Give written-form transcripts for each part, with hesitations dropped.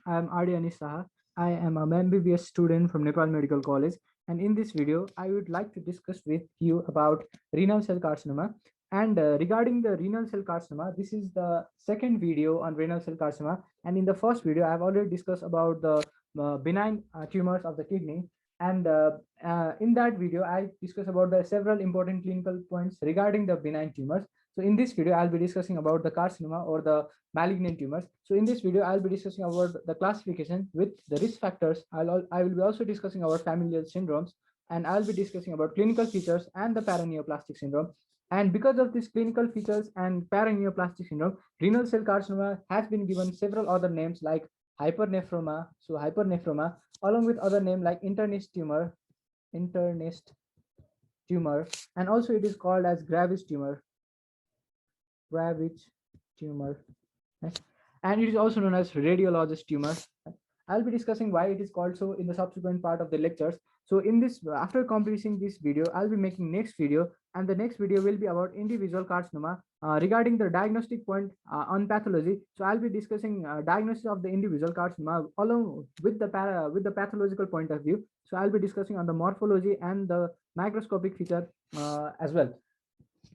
I am Adi Anish Saha. I am a MBBS student from Nepal Medical College, and in this video, I would like to discuss with you about renal cell carcinoma. And regarding the renal cell carcinoma, this is the second video on renal cell carcinoma. And in the first video, I have already discussed about the benign tumors of the kidney. And in that video, I discussed about the several important clinical points regarding the benign tumors. So in this video, I'll be discussing about the carcinoma or the malignant tumors. So in this video, I'll be discussing about the classification with the risk factors. I will be also discussing about familial syndromes, and I'll be discussing about clinical features and the paraneoplastic syndrome. And because of these clinical features and paraneoplastic syndrome, renal cell carcinoma has been given several other names like hypernephroma, so hypernephroma, along with other name like internist tumor, and also it is called as Graves tumor, Graves tumor. Right? And it is also known as radiologist tumor. I'll be discussing why it is called so in the subsequent part of the lectures. So in this, after completing this video, I'll be making next video, and the next video will be about individual carcinoma regarding the diagnostic point on pathology. So I'll be discussing diagnosis of the individual carcinoma along with the pathological point of view. So I'll be discussing on the morphology and the microscopic feature as well.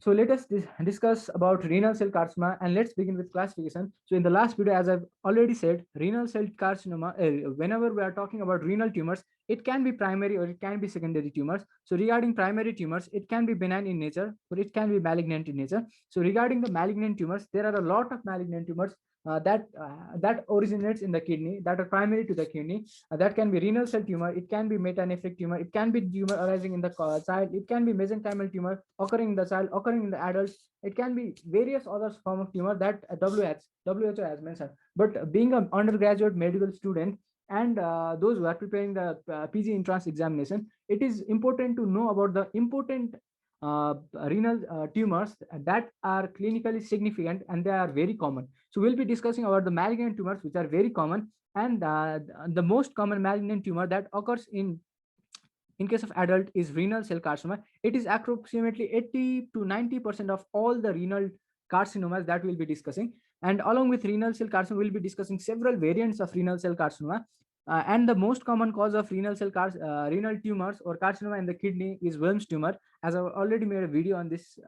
So let us discuss about renal cell carcinoma, and let's begin with classification. So in the last video, as I've already said, renal cell carcinoma, whenever we are talking about renal tumors, it can be primary or it can be secondary tumors. So regarding primary tumors, it can be benign in nature, or it can be malignant in nature. So regarding the malignant tumors, there are a lot of malignant tumors that originates in the kidney, that are primary to the kidney. That can be renal cell tumor, it can be metanephric tumor, it can be tumor arising in the child, it can be mesenchymal tumor occurring in the child, occurring in the adults, it can be various other form of tumor that WHO has mentioned. But being an undergraduate medical student, and those who are preparing the PG entrance examination, it is important to know about the important renal tumors that are clinically significant, and they are very common. So we'll be discussing about the malignant tumors, which are very common, and the most common malignant tumor that occurs in case of adult is renal cell carcinoma. It is approximately 80 to 90% of all the renal carcinomas that we'll be discussing. And along with renal cell carcinoma, we'll be discussing several variants of renal cell carcinoma. And the most common cause of renal tumors or carcinoma in the kidney is Wilms tumor. As I've already made a video on this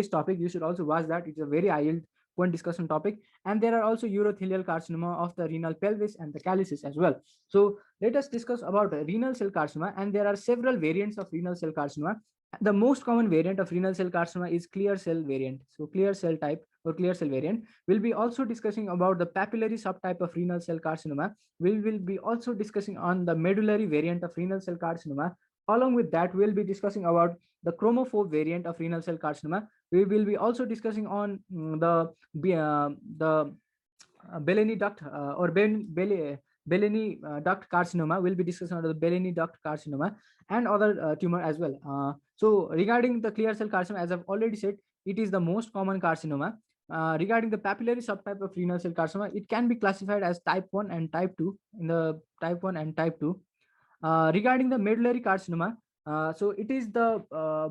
topic, you should also watch that. It's a very high point discussion topic. And there are also urothelial carcinoma of the renal pelvis and the calyces as well. So let us discuss about renal cell carcinoma, and there are several variants of renal cell carcinoma. The most common variant of renal cell carcinoma is clear cell variant. So clear cell type or clear cell variant. We'll be also discussing about the papillary subtype of renal cell carcinoma. We will be also discussing on the medullary variant of renal cell carcinoma. Along with that, we'll be discussing about the chromophobe variant of renal cell carcinoma. We will be also discussing on the Bellini duct or Bellini duct carcinoma. We'll be discussing on the Bellini duct carcinoma and other tumor as well. So regarding the clear cell carcinoma, as I've already said, it is the most common carcinoma. Regarding the papillary subtype of renal cell carcinoma, it can be classified as type 1 and type 2 in the type 1 and type 2. Regarding the medullary carcinoma, so it is the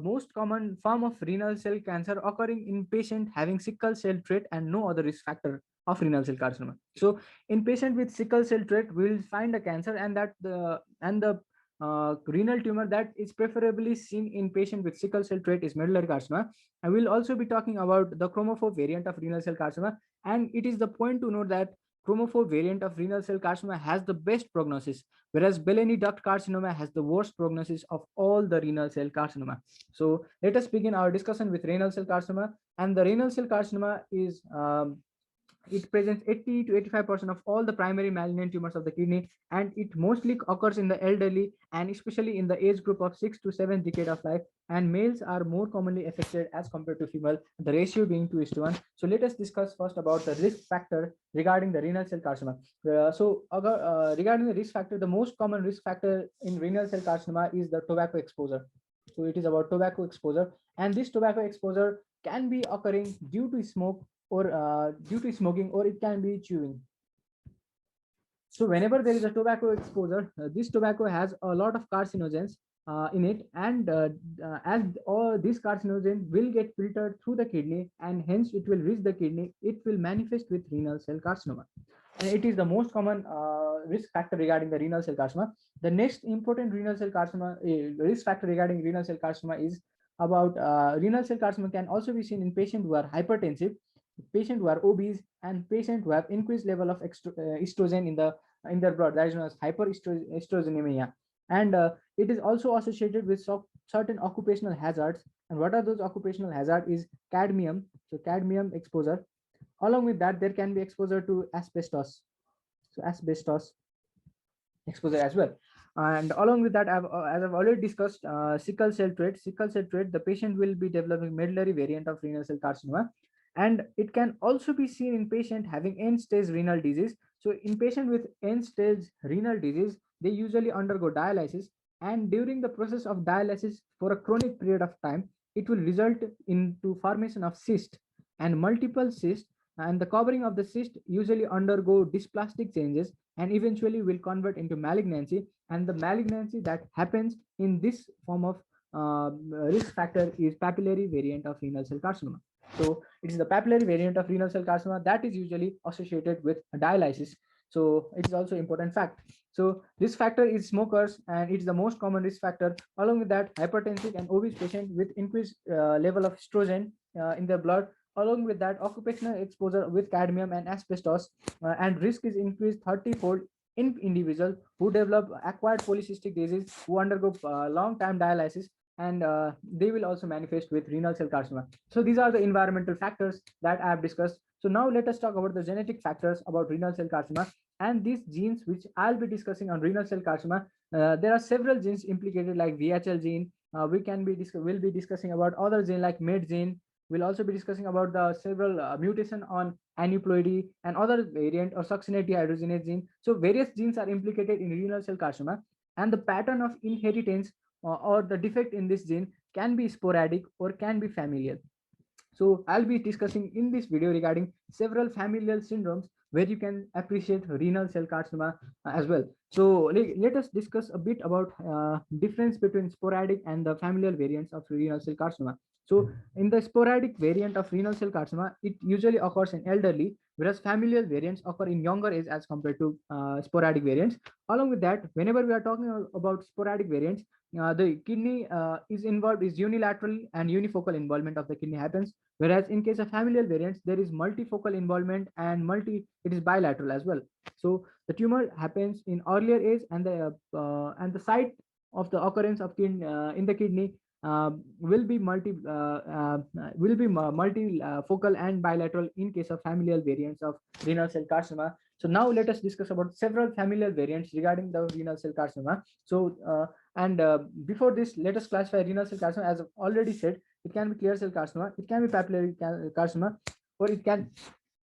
most common form of renal cell cancer occurring in patient having sickle cell trait and no other risk factor of renal cell carcinoma. So in patient with sickle cell trait, we will find a cancer, and the renal tumor that is preferably seen in patient with sickle cell trait is medullary carcinoma. I will also be talking about the chromophobe variant of renal cell carcinoma, and it is the point to note that chromophobe variant of renal cell carcinoma has the best prognosis, whereas Bellini duct carcinoma has the worst prognosis of all the renal cell carcinoma. So let us begin our discussion with renal cell carcinoma. And the renal cell carcinoma is it presents 80 to 85% of all the primary malignant tumors of the kidney, and it mostly occurs in the elderly and especially in the age group of 6 to 7 decade of life. And males are more commonly affected as compared to female, the ratio being 2:1. So let us discuss first about the risk factor regarding the renal cell carcinoma. Regarding the risk factor, the most common risk factor in renal cell carcinoma is the tobacco exposure. So it is about tobacco exposure, and this tobacco exposure can be occurring due to smoke or due to smoking, or it can be chewing. So whenever there is a tobacco exposure, this tobacco has a lot of carcinogens in it, and as all these carcinogens will get filtered through the kidney, and hence it will reach the kidney, it will manifest with renal cell carcinoma. and it is the most common risk factor regarding the renal cell carcinoma. The next important renal cell carcinoma risk factor regarding renal cell carcinoma is about renal cell carcinoma can also be seen in patients who are hypertensive, patients who are obese, and patients who have increased level of estrogen in their blood. That is known as hyperestrogenemia, and it is also associated with certain occupational hazards. And what are those occupational hazards? Is cadmium. So cadmium exposure. Along with that, there can be exposure to asbestos. So asbestos exposure as well. And along with that, as I've already discussed, sickle cell trait. Sickle cell trait, the patient will be developing medullary variant of renal cell carcinoma, and it can also be seen in patient having end-stage renal disease. So in patient with end-stage renal disease, they usually undergo dialysis, and during the process of dialysis for a chronic period of time, it will result into formation of cyst and multiple cysts, and the covering of the cyst usually undergo dysplastic changes and eventually will convert into malignancy. And the malignancy that happens in this form of risk factor is papillary variant of renal cell carcinoma. So it is the papillary variant of renal cell carcinoma that is usually associated with dialysis. So it is also important fact. So risk factor is smokers, and it's the most common risk factor. Along with that, hypertensive and obese patient with increased level of estrogen in their blood. Along with that, occupational exposure with cadmium and asbestos, and risk is increased 30-fold in individuals who develop acquired polycystic disease, who undergo long-time dialysis, and they will also manifest with renal cell carcinoma. So these are the environmental factors that I have discussed. So now let us talk about the genetic factors about renal cell carcinoma and these genes which I'll be discussing on renal cell carcinoma. There are several genes implicated like VHL gene. We'll be discussing about other gene like MET gene. We'll also be discussing about the several mutation on aneuploidy and other variant or succinate dehydrogenase gene. So various genes are implicated in renal cell carcinoma, and the pattern of inheritance or the defect in this gene can be sporadic or can be familial. So I'll be discussing in this video regarding several familial syndromes where you can appreciate renal cell carcinoma as well. So let us discuss a bit about difference between sporadic and the familial variants of renal cell carcinoma. So in the sporadic variant of renal cell carcinoma, it usually occurs in elderly, whereas familial variants occur in younger age as compared to sporadic variants. Along with that, whenever we are talking about sporadic variants, the kidney is involved, is unilateral and unifocal involvement of the kidney happens, whereas in case of familial variants there is multifocal involvement and it is bilateral as well. So the tumor happens in earlier age, and the site of the occurrence of in the kidney will be multifocal and bilateral in case of familial variants of renal cell carcinoma. So now let us discuss about several familial variants regarding the renal cell carcinoma. So and before this, let us classify renal cell carcinoma. As I've already said, it can be clear cell carcinoma, it can be papillary carcinoma, or it can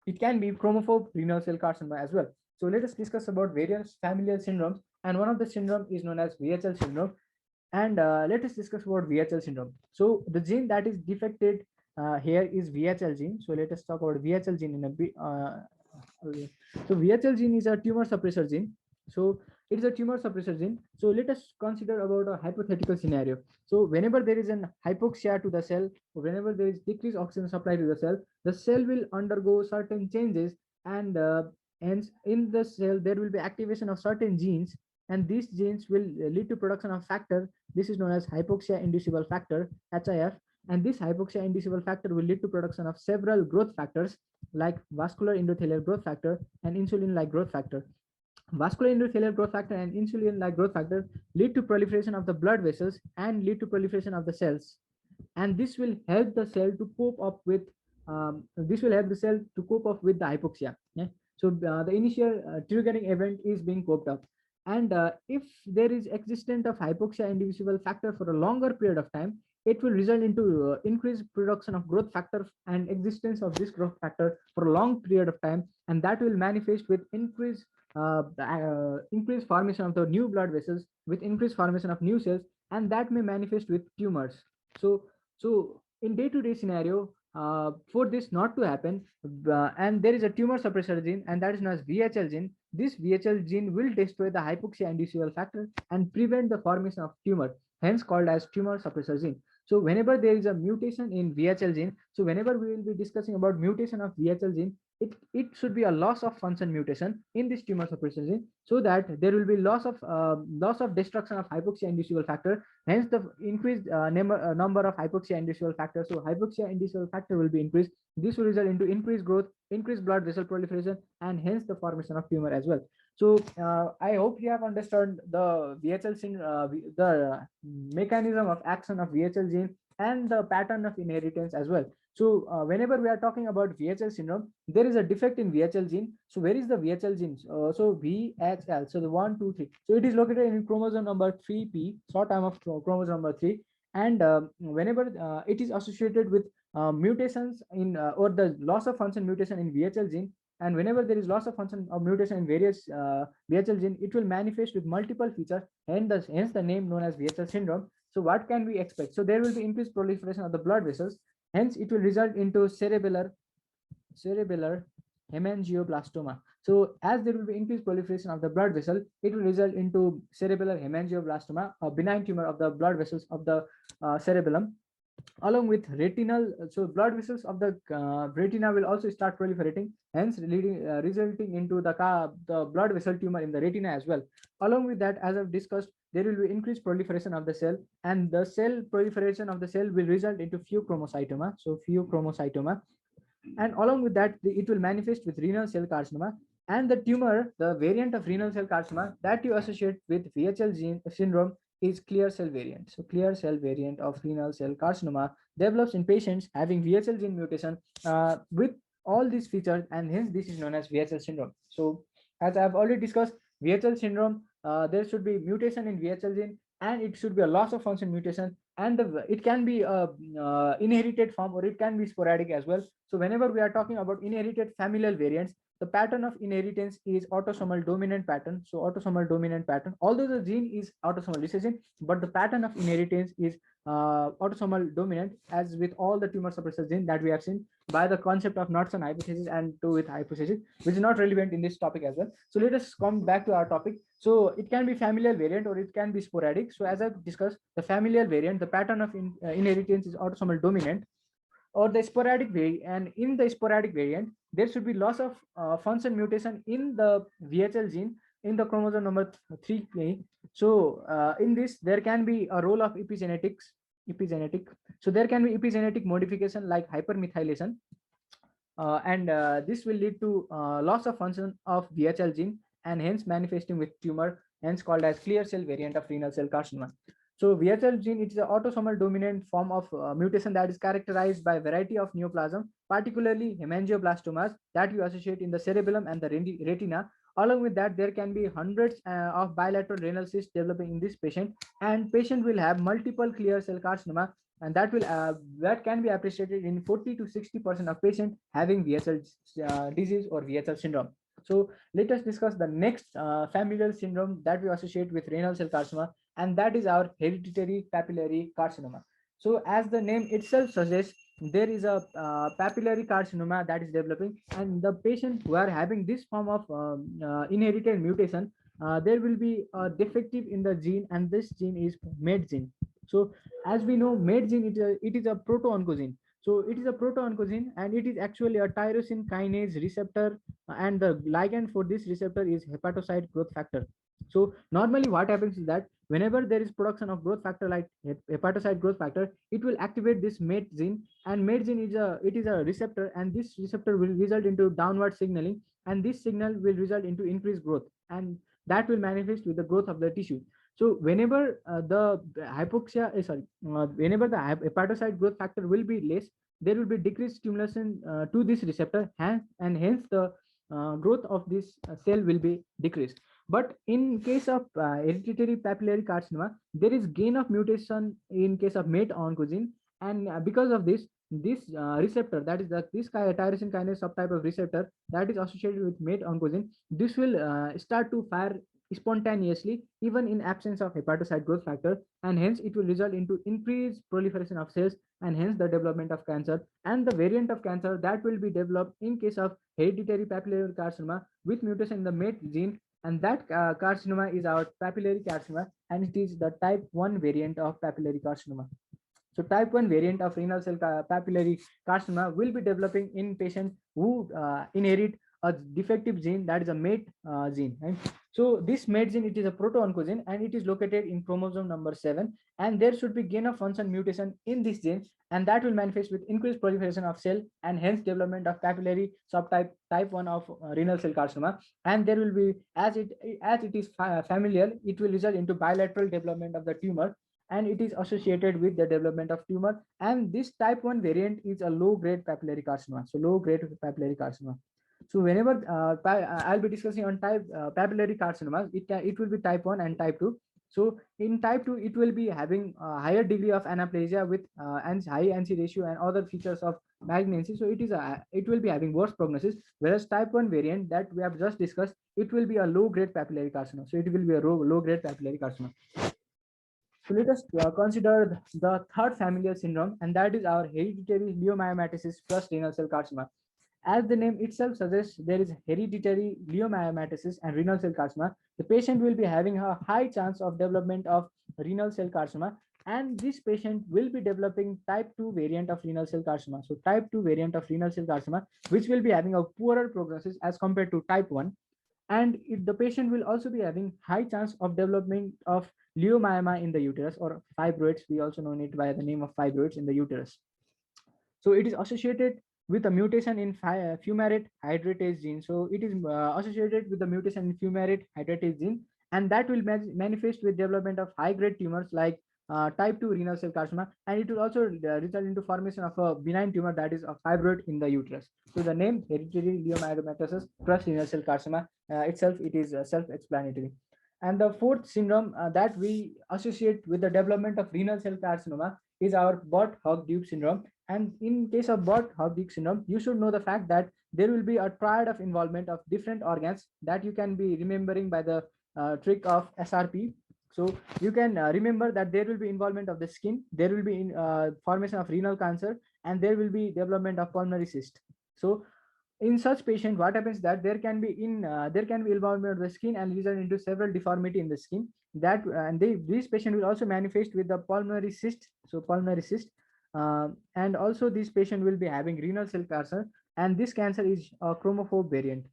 be chromophobe renal cell carcinoma as well. So let us discuss about various familial syndromes, and one of the syndrome is known as VHL syndrome. And let us discuss about VHL syndrome. So the gene that is defected here is VHL gene. So let us talk about VHL gene in a bit. So VHL gene is a tumor suppressor gene. So it is a tumor suppressor gene. So let us consider about a hypothetical scenario. So whenever there is an hypoxia to the cell, or whenever there is decreased oxygen supply to the cell will undergo certain changes, and hence in the cell there will be activation of certain genes, and these genes will lead to production of factor. This is known as hypoxia inducible factor, HIF, and this hypoxia inducible factor will lead to production of several growth factors like vascular endothelial growth factor and insulin-like growth factor. Vascular endothelial growth factor and insulin-like growth factor lead to proliferation of the blood vessels and lead to proliferation of the cells, and this will help the cell to cope up with the hypoxia. Yeah? So the initial triggering event is being coped up, and if there is existence of hypoxia indivisible factor for a longer period of time, it will result into increased production of growth factor and existence of this growth factor for a long period of time, and that will manifest with increased formation of the new blood vessels, with increased formation of new cells, and that may manifest with tumors. So in day-to-day scenario, for this not to happen, and there is a tumor suppressor gene, and that is known as VHL gene. This VHL gene will destroy the hypoxia inducible factor and prevent the formation of tumor, hence called as tumor suppressor gene. So whenever there is a mutation in VHL gene, so whenever we will be discussing about mutation of VHL gene, it should be a loss of function mutation in this tumor suppressor gene, so that there will be loss of destruction of hypoxia inducible factor, hence the increased number of hypoxia inducible factors. So hypoxia inducible factor will be increased. This will result into increased growth, increased blood vessel proliferation, and hence the formation of tumor as well. So I hope you have understood the VHL gene, the mechanism of action of VHL gene and the pattern of inheritance as well. So whenever we are talking about VHL syndrome, there is a defect in VHL gene. So where is the VHL gene? So VHL. So the 1, 2, 3. So it is located in chromosome number 3p, short arm of chromosome number 3. And whenever it is associated with mutations in or the loss of function mutation in VHL gene, and whenever there is loss of function of mutation in various VHL gene, it will manifest with multiple features, and hence the name known as VHL syndrome. So what can we expect? So there will be increased proliferation of the blood vessels. Hence, it will result into cerebellar hemangioblastoma. So as there will be increased proliferation of the blood vessel, it will result into cerebellar hemangioblastoma, a benign tumor of the blood vessels of the cerebellum, along with retinal. So blood vessels of the retina will also start proliferating, hence resulting into the blood vessel tumor in the retina as well. Along with that, as I've discussed, there will be increased proliferation of the cell, and the cell proliferation of the cell will result into pheochromocytoma. So pheochromocytoma, and along with that, it will manifest with renal cell carcinoma. And the tumor, the variant of renal cell carcinoma that you associate with VHL gene syndrome, is clear cell variant. So clear cell variant of renal cell carcinoma develops in patients having VHL gene mutation with all these features, and hence this is known as VHL syndrome. So as I've already discussed, VHL syndrome, there should be mutation in VHL gene, and it should be a loss of function mutation, and it can be a inherited form, or it can be sporadic as well. So whenever we are talking about inherited familial variants, the pattern of inheritance is autosomal dominant pattern. So autosomal dominant pattern, although the gene is autosomal recessive, but the pattern of inheritance is autosomal dominant, as with all the tumor suppressor genes that we have seen by the concept of Knudsen hypothesis and two with hypothesis, which is not relevant in this topic as well. So let us come back to our topic. So it can be familial variant or it can be sporadic. So as I've discussed, the familial variant, the pattern of inheritance is autosomal dominant, or the sporadic variant. And in the sporadic variant, there should be loss of function mutation in the VHL gene in the chromosome number 3. So in this, there can be a role of epigenetic. So there can be epigenetic modification like hypermethylation, and this will lead to loss of function of VHL gene, and hence manifesting with tumor, hence called as clear cell variant of renal cell carcinoma. So VHL gene, it is an autosomal dominant form of mutation that is characterized by a variety of neoplasm, particularly hemangioblastomas that you associate in the cerebellum and the retina. Along with that, there can be hundreds of bilateral renal cysts developing in this patient, and patient will have multiple clear cell carcinoma, and that can be appreciated in 40 to 60% of patients having VHL disease or VHL syndrome. So let us discuss the next familial syndrome that we associate with renal cell carcinoma, and that is our hereditary papillary carcinoma. So as the name itself suggests, there is a papillary carcinoma that is developing, and the patients who are having this form of inherited mutation, there will be a defective in the gene, and this gene is MET gene. So as we know, MET gene, it is a proto-oncogene. So it is a proto-oncogene, and it is actually a tyrosine kinase receptor, and the ligand for this receptor is hepatocyte growth factor. So normally what happens is that whenever there is production of growth factor like hepatocyte growth factor, it will activate this MET gene, and MET gene is a receptor, and this receptor will result into downward signaling, and this signal will result into increased growth, and that will manifest with the growth of the tissue. So whenever whenever the hepatocyte growth factor will be less, there will be decreased stimulation to this receptor, and hence the growth of this cell will be decreased. But in case of hereditary papillary carcinoma, there is gain of mutation in case of MET oncogene, and because of this receptor, that is this tyrosine kinase subtype of receptor that is associated with MET oncogene, this will start to fire spontaneously even in absence of hepatocyte growth factor, and hence it will result into increased proliferation of cells, and hence the development of cancer. And the variant of cancer that will be developed in case of hereditary papillary carcinoma with mutation in the MET gene, and that carcinoma is our papillary carcinoma, and it is the type 1 variant of papillary carcinoma. So type 1 variant of renal cell papillary carcinoma will be developing in patients who inherit a defective gene, that is a mate gene. Right? So this mate gene, it is a proto-oncogene and it is located in chromosome number 7, and there should be gain of function mutation in this gene, and that will manifest with increased proliferation of cell and hence development of papillary subtype type 1 of renal cell carcinoma. And there will be, as it is familial, it will result into bilateral development of the tumor, and it is associated with the development of tumor. And this type 1 variant is a low grade papillary carcinoma. So low grade papillary carcinoma. So whenever I'll be discussing on type papillary carcinomas, it will be type 1 and type 2. So in type 2, it will be having a higher degree of anaplasia with high ANSI ratio and other features of malignancy. So it will be having worse prognosis. Whereas type 1 variant that we have just discussed, it will be a low grade papillary carcinoma. So it will be a low grade papillary carcinoma. So let us consider the third familial syndrome, and that is our hereditary leiomyomatosis plus renal cell carcinoma. As the name itself suggests, there is hereditary leiomyomatosis and renal cell carcinoma. The patient will be having a high chance of development of renal cell carcinoma, and this patient will be developing type 2 variant of renal cell carcinoma. So type 2 variant of renal cell carcinoma, which will be having a poorer prognosis as compared to type 1. And the patient will also be having high chance of development of leiomyoma in the uterus, or fibroids. We also know it by the name of fibroids in the uterus. So it is associated with a mutation in fumarate hydratase gene. So it is associated with the mutation in fumarate hydratase gene, and that will manifest with development of high grade tumors like type 2 renal cell carcinoma, and it will also result into formation of a benign tumor, that is a fibroid in the uterus. So the name hereditary leiomyomatosis plus renal cell carcinoma itself, it is self-explanatory. And the fourth syndrome that we associate with the development of renal cell carcinoma is our Bott-Hogg-Dube syndrome. And in case of Bott-Hogg-Dube syndrome, you should know the fact that there will be a triad of involvement of different organs that you can be remembering by the trick of SRP. So you can remember that there will be involvement of the skin, there will be formation of renal cancer, and there will be development of pulmonary cyst. So in such patient, what happens that there can be involvement of the skin and result into several deformity in the skin. That and this patient will also manifest with the pulmonary cyst. So pulmonary cyst, and also this patient will be having renal cell cancer, and this cancer is a chromophobe variant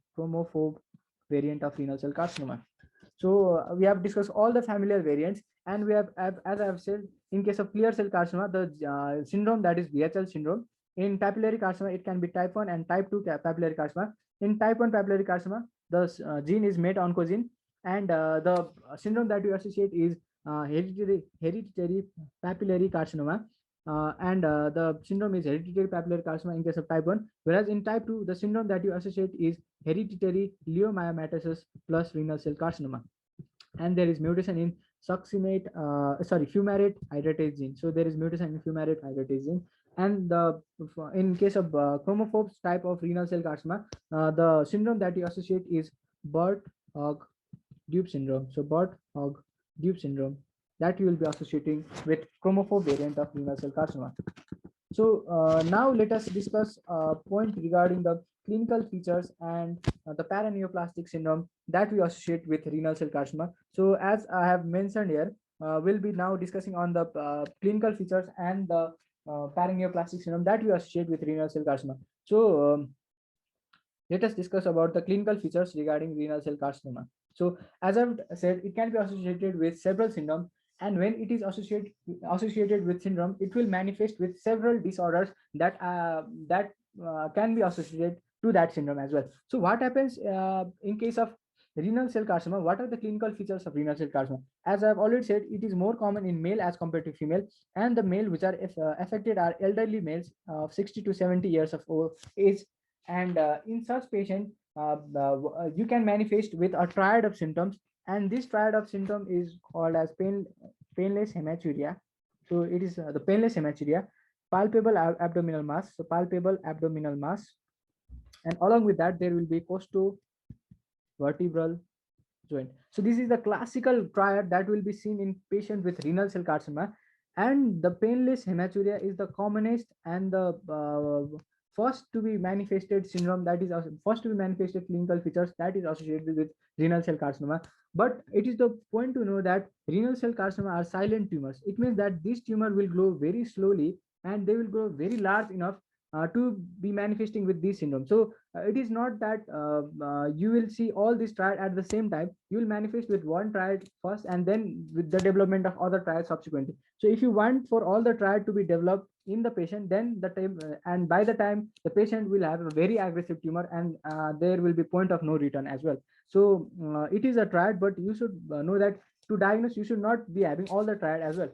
of renal cell carcinoma. So we have discussed all the familiar variants, and we have, as I have said, in case of clear cell carcinoma, the syndrome, that is VHL syndrome. In papillary carcinoma, it can be type 1 and type 2 papillary carcinoma. In type 1 papillary carcinoma, the gene is mate oncogene, and the syndrome that you associate is hereditary papillary carcinoma. And the syndrome is hereditary papillary carcinoma in case of type 1, whereas in type 2, the syndrome that you associate is hereditary leiomyomatosis plus renal cell carcinoma. And there is mutation in fumarate hydratase gene. So there is mutation in fumarate hydratase gene. And in case of chromophobes type of renal cell carcinoma, the syndrome that you associate is Bott-Hogg-Dube syndrome. So Bott-Hogg-Dube syndrome, that you will be associating with chromophobe variant of renal cell carcinoma. So now let us discuss a point regarding the clinical features and the paraneoplastic syndrome that we associate with renal cell carcinoma. So as I have mentioned here, we'll be now discussing on the clinical features and the paraneoplastic syndrome that we associate with renal cell carcinoma. So let us discuss about the clinical features regarding renal cell carcinoma. So as I've said, it can be associated with several syndromes, and when it is associated with syndrome, it will manifest with several disorders that can be associated to that syndrome as well. So what happens in case of renal cell carcinoma? What are the clinical features of renal cell carcinoma? As I've already said, it is more common in male as compared to female, and the male which are affected are elderly males of 60 to 70 years of age. And in such patient, you can manifest with a triad of symptoms, and this triad of symptom is called as painless hematuria. So it is the painless hematuria, palpable abdominal mass, so palpable abdominal mass, and along with that there will be costo-vertebral joint. So this is the classical triad that will be seen in patient with renal cell carcinoma, and the painless hematuria is the commonest and the first to be manifested syndrome, that is first to be manifested clinical features that is associated with renal cell carcinoma. But it is the point to know that renal cell carcinoma are silent tumors. It means that this tumor will grow very slowly and they will grow very large enough to be manifesting with this syndrome. So it is not that you will see all these triad at the same time. You will manifest with one triad first and then with the development of other triads subsequently. So if you want for all the triad to be developed in the patient, then the time and by the time the patient will have a very aggressive tumor, and there will be point of no return as well. So it is a triad, but you should know that to diagnose you should not be having all the triad as well.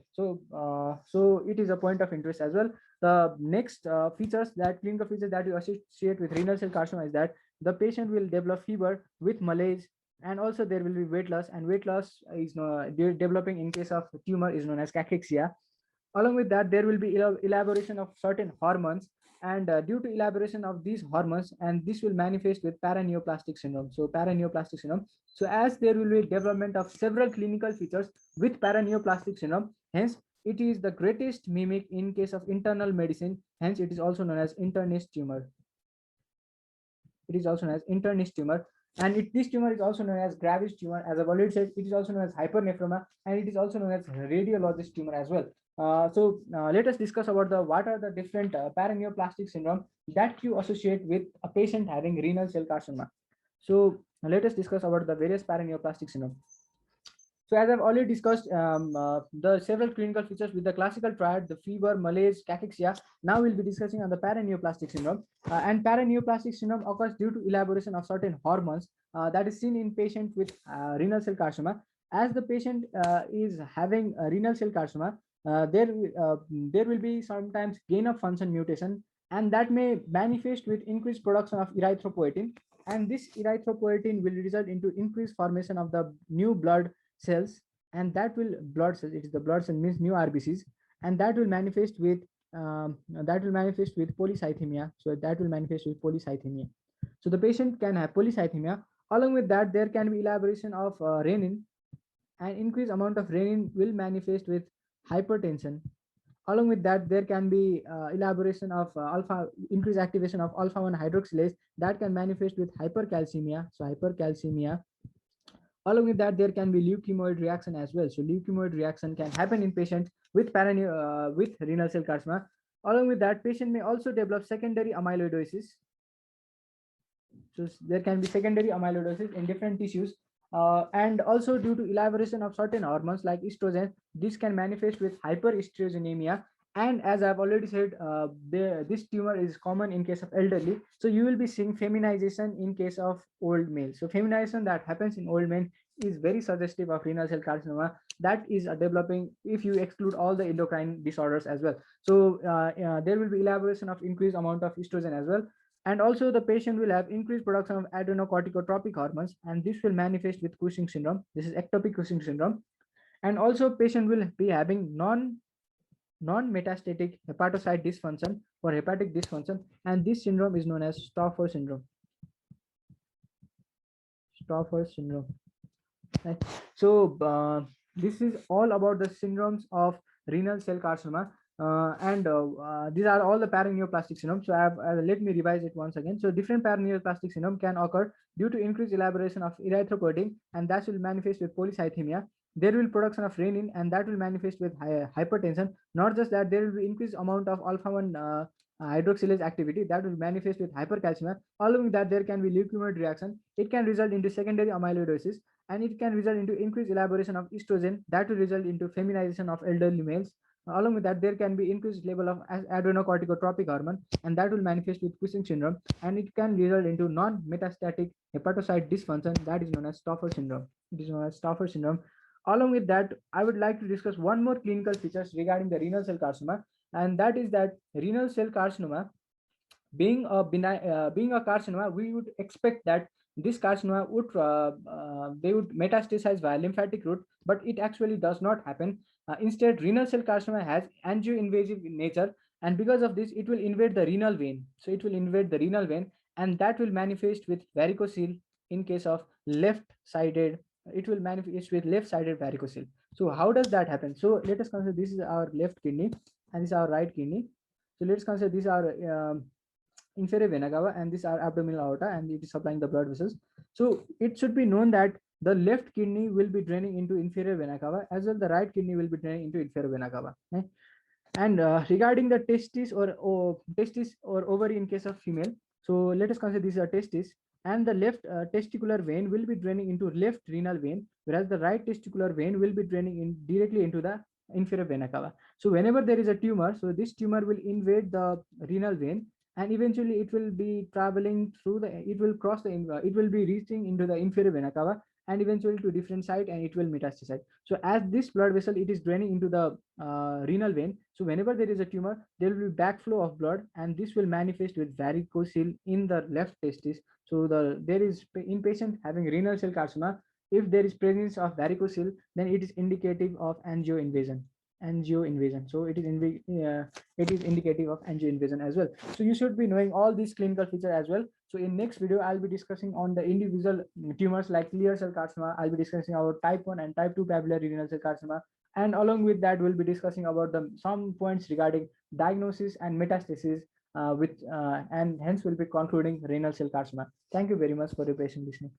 So it is a point of interest as well. The next features, that clinical features that you associate with renal cell carcinoma, is that the patient will develop fever with malaise, and also there will be weight loss, and weight loss is developing in case of tumor is known as cachexia. Along with that, there will be elaboration of certain hormones, and due to elaboration of these hormones, and this will manifest with paraneoplastic syndrome. So paraneoplastic syndrome. So as there will be development of several clinical features with paraneoplastic syndrome, hence it is the greatest mimic in case of internal medicine. Hence it is also known as internist tumor. It is also known as internist tumor. And this tumor is also known as Graves tumor. As I've already said, it is also known as hypernephroma, and it is also known as radiologist tumor as well. Let us discuss about the what are the different paraneoplastic syndrome that you associate with a patient having renal cell carcinoma. So let us discuss about the various paraneoplastic syndrome. So as I've already discussed the several clinical features with the classical triad, the fever, malaise, cachexia. Now we'll be discussing on the paraneoplastic syndrome. And paraneoplastic syndrome occurs due to elaboration of certain hormones that is seen in patients with renal cell carcinoma. As the patient is having renal cell carcinoma, there will be sometimes gain of function mutation, and that may manifest with increased production of erythropoietin. And this erythropoietin will result into increased formation of the new blood cells, and that will blood cells, it is the blood cell means new RBCs, and that will manifest with polycythemia. So that will manifest with polycythemia. So the patient can have polycythemia. Along with that, there can be elaboration of renin, and increased amount of renin will manifest with hypertension. Along with that, there can be elaboration of increased activation of alpha 1 hydroxylase that can manifest with hypercalcemia. So hypercalcemia. Along with that, there can be leukemoid reaction as well. So leukemoid reaction can happen in patients with with renal cell carcinoma. Along with that, patient may also develop secondary amyloidosis. So there can be secondary amyloidosis in different tissues. And also due to elaboration of certain hormones like estrogen, this can manifest with hyperestrogenemia. And as I've already said, this tumor is common in case of elderly. So you will be seeing feminization in case of old males. So feminization that happens in old men is very suggestive of renal cell carcinoma that is developing if you exclude all the endocrine disorders as well. So there will be elaboration of increased amount of estrogen as well. And also the patient will have increased production of adrenocorticotropic hormones, and this will manifest with Cushing syndrome. This is ectopic Cushing syndrome. And also patient will be having non-metastatic hepatocyte dysfunction or hepatic dysfunction, and this syndrome is known as Stauffer syndrome. Stauffer syndrome. Right. So this is all about the syndromes of renal cell carcinoma. These are all the paraneoplastic syndrome. So let me revise it once again. So different paraneoplastic syndrome can occur due to increased elaboration of erythropoietin, and that will manifest with polycythemia. There will production of renin, and that will manifest with hypertension. Not just that, there will be increased amount of alpha 1 hydroxylase activity that will manifest with hypercalcemia. Along with that, there can be leukemoid reaction. It can result into secondary amyloidosis, and it can result into increased elaboration of estrogen that will result into feminization of elderly males. Along with that, there can be increased level of adrenocorticotropic hormone, and that will manifest with Cushing syndrome, and it can result into non-metastatic hepatocyte dysfunction that is known as Stauffer syndrome. It is known as Stauffer syndrome. Along with that, I would like to discuss one more clinical features regarding the renal cell carcinoma, and that is that renal cell carcinoma, being a carcinoma, we would expect that this carcinoma would they would metastasize via lymphatic route, but it actually does not happen. Instead, renal cell carcinoma has angioinvasive in nature, and because of this, it will invade the renal vein. So it will invade the renal vein, and that will manifest with varicocele in case of left-sided. It will manifest with left-sided varicocele. So how does that happen? So let us consider this is our left kidney, and this is our right kidney. So let's consider these are inferior vena cava, and this are abdominal aorta, and it is supplying the blood vessels. So it should be known that the left kidney will be draining into inferior vena cava, as well the right kidney will be draining into inferior vena cava. And regarding the testis or ovary in case of female, so let us consider these are testis, and the left testicular vein will be draining into left renal vein, whereas the right testicular vein will be draining in directly into the inferior vena cava. So whenever there is a tumor, so this tumor will invade the renal vein, and eventually it will be traveling through the, it will cross the, it will be reaching into the inferior vena cava, and eventually to different site, and it will metastasize. So as this blood vessel, it is draining into the renal vein. So whenever there is a tumor, there will be backflow of blood, and this will manifest with varicocele in the left testis. So there is in patient having renal cell carcinoma, if there is presence of varicocele, then it is indicative of angio invasion. So it is indicative of angio invasion as well. So you should be knowing all these clinical features as well. So in next video, I'll be discussing on the individual tumors like clear cell carcinoma. I'll be discussing about type 1 and type 2 papillary renal cell carcinoma, and along with that, we'll be discussing about the some points regarding diagnosis and metastasis, and hence we'll be concluding renal cell carcinoma. Thank you very much for your patient listening.